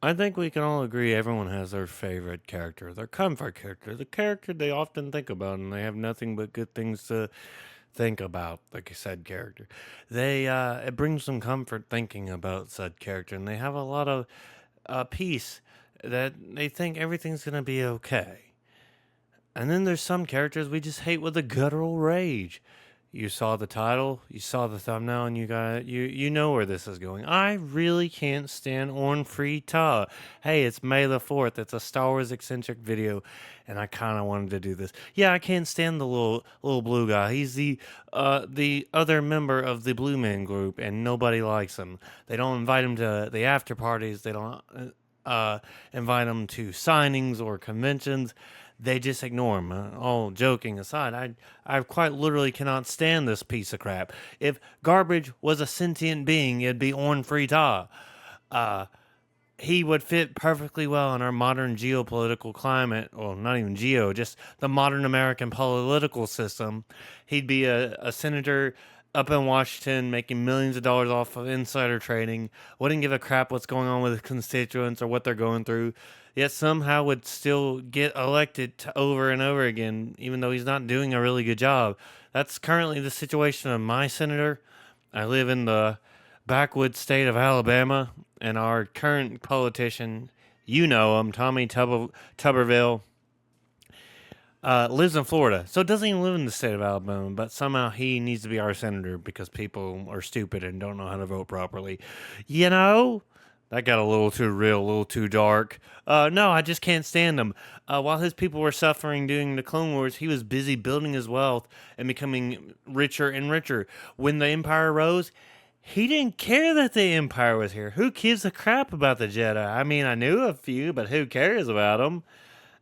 I think we can all agree everyone has their favorite character, their comfort character, the character they often think about and they have nothing but good things to think about, like I said character. It brings them comfort thinking about said character and they have a lot of peace that they think everything's gonna be okay. And then there's some characters we just hate with a guttural rage. You saw the title, you saw the thumbnail, and you know where this is going. I really can't stand Orn Free Ta. Hey, it's May the 4th. It's a Star Wars eccentric video, and I kind of wanted to do this. Yeah, I can't stand the little blue guy. He's the other member of the Blue Man group, and nobody likes him. They don't invite him to the after parties. They don't invite him to signings or conventions. They just ignore him. All joking aside, I quite literally cannot stand this piece of crap. If garbage was a sentient being, it'd be Orn Free Uh, he would fit perfectly well in our modern geopolitical climate. Well, not even geo, just the modern American political system. He'd be a senator up in Washington making millions of dollars off of insider trading, wouldn't give a crap what's going on with his constituents or what they're going through, yet somehow would still get elected to over and over again, even though he's not doing a really good job. That's currently the situation of my senator. I live in the backwoods state of Alabama, and our current politician, you know him, Tuberville, lives in Florida. So doesn't even live in the state of Alabama, but somehow he needs to be our senator because people are stupid and don't know how to vote properly. You know? That got a little too real, a little too dark. No, I just can't stand him. While his people were suffering during the Clone Wars, he was busy building his wealth and becoming richer and richer. When the Empire rose, he didn't care that the Empire was here. Who gives a crap about the Jedi? I mean, I knew a few, but who cares about them?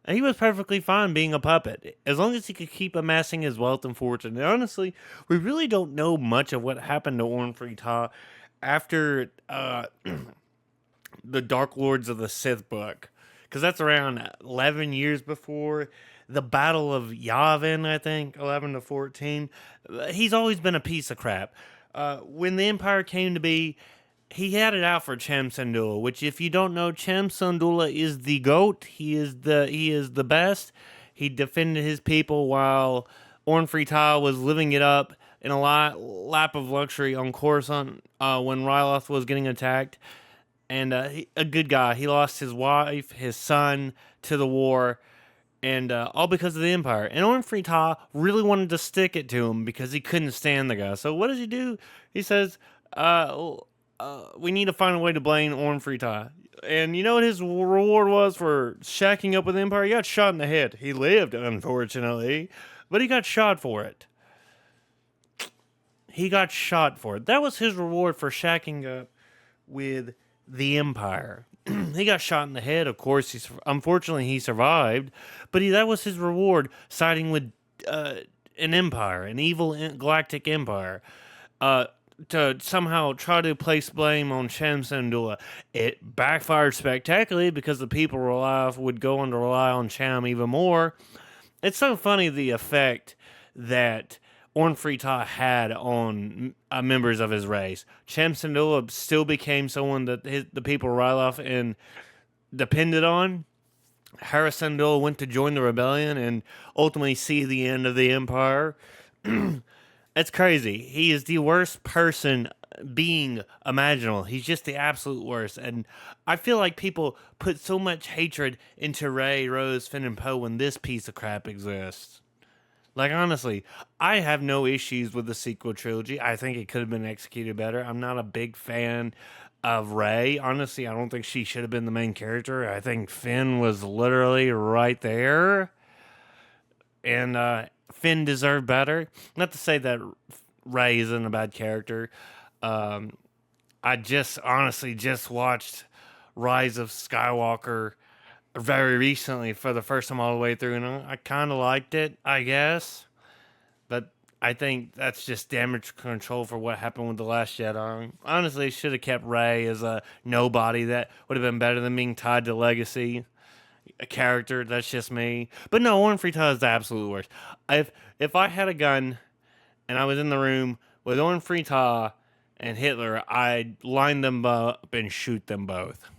And he was perfectly fine being a puppet, as long as he could keep amassing his wealth and fortune. And honestly, we really don't know much of what happened to Orn Free Taa after the Dark Lords of the Sith book, because that's around 11 years before the Battle of Yavin, I think, 11 to 14. He's always been a piece of crap. When the Empire came to be, he had it out for Cham Syndulla, which, if you don't know, Cham Syndulla is the goat. He is the best. He defended his people while Orn Free Taa was living it up in a lap of luxury on Coruscant when Ryloth was getting attacked. And a good guy. He lost his wife, his son to the war, and all because of the Empire. And Orn Free Taa really wanted to stick it to him because he couldn't stand the guy. So what does he do? He says, "We need to find a way to blame Orn Free Taa." And you know what his reward was for shacking up with the Empire? He got shot in the head. He lived, unfortunately, but he got shot for it. He got shot for it. That was his reward for shacking up with the Empire. He got shot in the head. Of course, unfortunately he survived, but that was his reward, siding with uh, an empire, an evil galactic empire, uh, to somehow try to place blame on Cham Syndulla. It backfired spectacularly because the people would go on to rely on Cham even more. It's so funny the effect that Orn Free Taa had on members of his race. Cham Syndulla still became someone that the people Ryloth and depended on. Hera Syndulla went to join the rebellion and ultimately see the end of the Empire. It's crazy. He is the worst person being imaginable. He's just the absolute worst. And I feel like people put so much hatred into Rey, Rose, Finn, and Poe when this piece of crap exists. Like, honestly, I have no issues with the sequel trilogy. I think it could have been executed better. I'm not a big fan of Rey. Honestly, I don't think she should have been the main character. I think Finn was literally right there. And Finn deserved better. Not to say that Rey isn't a bad character. Um, I just honestly just watched Rise of Skywalker very recently for the first time all the way through, and I kind of liked it, I guess. But I think that's just damage control for what happened with The Last Jedi. Honestly, should have kept Rey as a nobody. That would have been better than being tied to Legacy, a character. That's just me. But no, Warren Freeta is the absolute worst. If I had a gun and I was in the room with Warren Freeta and Hitler, I'd line them up and shoot them both.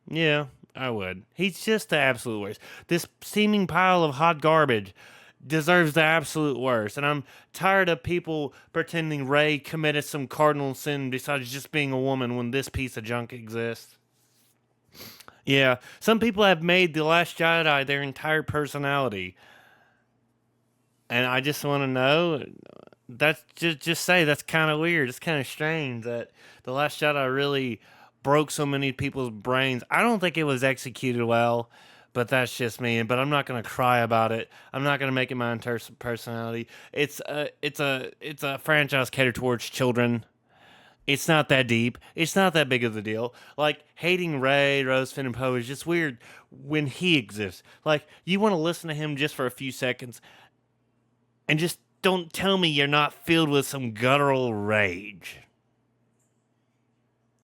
Yeah, I would. He's just the absolute worst. This steaming pile of hot garbage deserves the absolute worst. And I'm tired of people pretending Rey committed some cardinal sin besides just being a woman when this piece of junk exists. Yeah, some people have made The Last Jedi their entire personality. And I just want to know, that's just say that's kind of weird. It's kind of strange that The Last Jedi really broke so many people's brains. I don't think it was executed well, but that's just me. But I'm not gonna cry about it. I'm not gonna make it my entire personality. It's a franchise catered towards children. It's not that deep. It's not that big of a deal. Like hating Ray, Rose, Finn, and Poe is just weird when he exists. Like you want to listen to him just for a few seconds, and just don't tell me you're not filled with some guttural rage.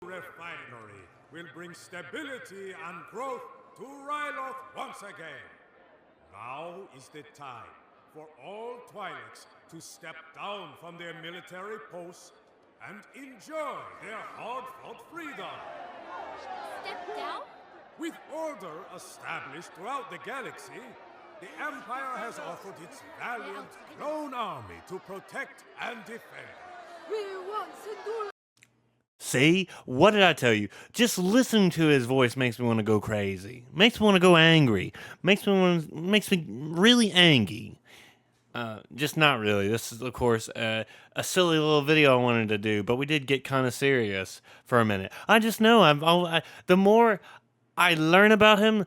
Refinery will bring stability and growth to Ryloth once again. Now is the time for all Twi'leks to step down from their military posts and enjoy their hard-fought freedom. Step down? With order established throughout the galaxy, the Empire has offered its valiant lone army to protect and defend. We want Syndulla. See? What did I tell you? Just listening to his voice makes me want to go crazy. Makes me want to go angry. Makes me really angry. Just not really. This is, of course, a silly little video I wanted to do, but we did get kind of serious for a minute. I just know the more I learn about him,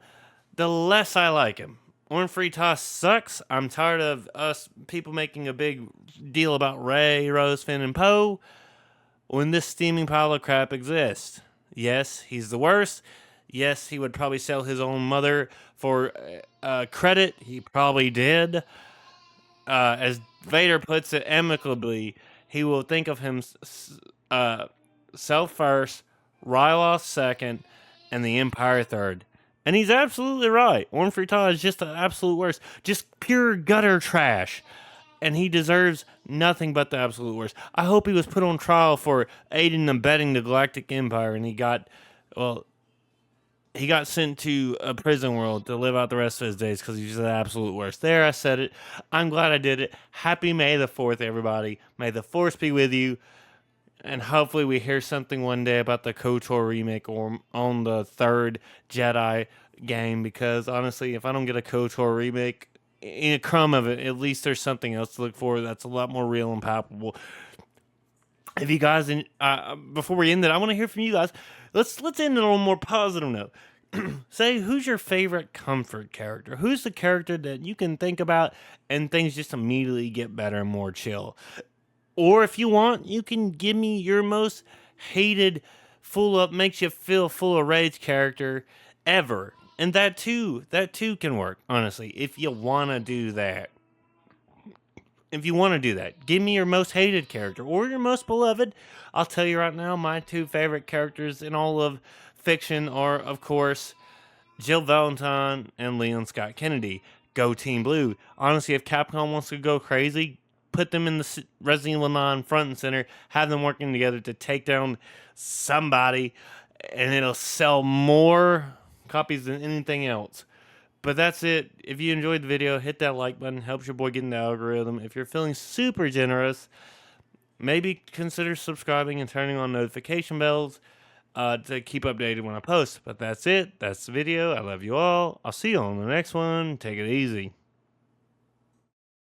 the less I like him. Orn Free Taa sucks. I'm tired of us people making a big deal about Rey, Rose, Finn, and Poe when this steaming pile of crap exists. Yes, he's the worst. Yes, he would probably sell his own mother for credit. He probably did. As Vader puts it amicably, he will think of himself first, Ryloth second, and the Empire third. And he's absolutely right. Orn Free Taa is just the absolute worst. Just pure gutter trash. And he deserves nothing but the absolute worst. I hope he was put on trial for aiding and abetting the Galactic Empire, and he got sent to a prison world to live out the rest of his days because he's the absolute worst. There, I said it. I'm glad I did it. Happy May the 4th, everybody. May the Force be with you. And hopefully we hear something one day about the KOTOR remake or on the third Jedi game, because honestly, if I don't get a KOTOR remake, in a crumb of it, at least there's something else to look for that's a lot more real and palpable. If you guys, before we end it, I want to hear from you guys. Let's end it on a more positive note. Say, who's your favorite comfort character? Who's the character that you can think about and things just immediately get better and more chill? Or if you want, you can give me your most hated, makes you feel full of rage character ever. And that too can work, honestly, if you want to do that. If you want to do that, give me your most hated character or your most beloved. I'll tell you right now, my two favorite characters in all of fiction are, of course, Jill Valentine and Leon Scott Kennedy. Go Team Blue. Honestly, if Capcom wants to go crazy, put them in the Resident Evil 9 front and center, have them working together to take down somebody, and it'll sell more copies than anything else. But that's it. If you enjoyed the video, hit that like button. Helps your boy get in the algorithm. If you're feeling super generous, maybe consider subscribing and turning on notification bells to keep updated when I post. But that's it. That's the video. I love you all. I'll see you on the next one. Take it easy.